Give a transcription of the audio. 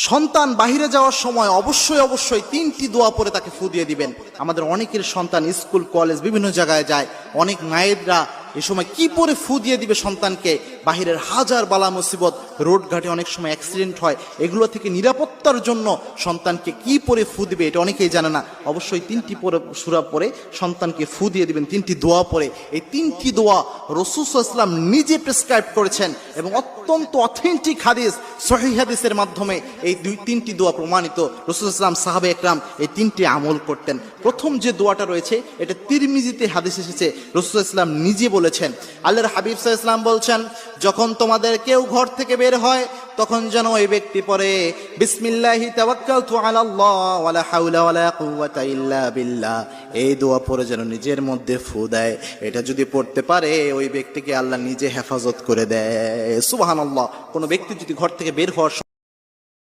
সন্তান বাহিরে যাওয়ার সময় অবশ্যই অবশ্যই 3টি দোয়া পরে তাকে ফু দিয়ে দিবেন। আমাদের অনেকের সন্তান স্কুল কলেজ বিভিন্ন জায়গায় যায়, অনেক মায়েরা এ সময় কি পরে ফু দিয়ে দিবে সন্তানকে? বাহিরের হাজার বালা মুসিবত, রোড ঘাটে অনেক সময় অ্যাক্সিডেন্ট হয়, এগুলো থেকে নিরাপত্তার জন্য সন্তানকে কি পরে ফু দিবে এটা অনেকেই জানে না। অবশ্যই 3টি পরে সূরা পরে সন্তানকে ফু দিয়ে দিবেন, 3টি দোয়া পরে। এই 3টি দোয়া রাসূল সাল্লাল্লাহু আলাইহি ওয়াসাল্লাম নিজে প্রেসক্রাইব করেছেন এবং অত্যন্ত অথেন্টিক হাদিস, সহিহ হাদিসের মাধ্যমে এই 3টি দোয়া প্রমাণিত। রাসূল সাল্লাল্লাহু আলাইহি ওয়াসাল্লাম, সাহাবা একরাম এই 3টি আমল করতেন। প্রথম যে দোয়াটা রয়েছে এটা তিরমিজিতে হাদিস এসেছে, রাসূল সাল্লাল্লাহু আলাইহি ওয়াসাল্লাম নিজে বলেছেন। আল্লাহর হাবিব সাল্লাল্লাহু আলাইহি ওয়াসাল্লাম বলছেন, যখন তোমাদের কেউ ঘর থেকে বের হয় তখন যেন ওই ব্যক্তি পড়ে বিসমিল্লাহি তাওয়াক্কালতু আলাল্লাহ ওয়ালা হাওলা ওয়ালা কুওয়াতা ইল্লা বিল্লাহ। এই দোয়া পড়ে যেন নিজের মধ্যে ফু দেয়। এটা যদি পড়তে পারে ওই ব্যক্তিকে আল্লাহ নিজে হেফাজত করে দেয়। সুবহানাল্লাহ। কোনো ব্যক্তি যদি ঘর থেকে বের হওয়ার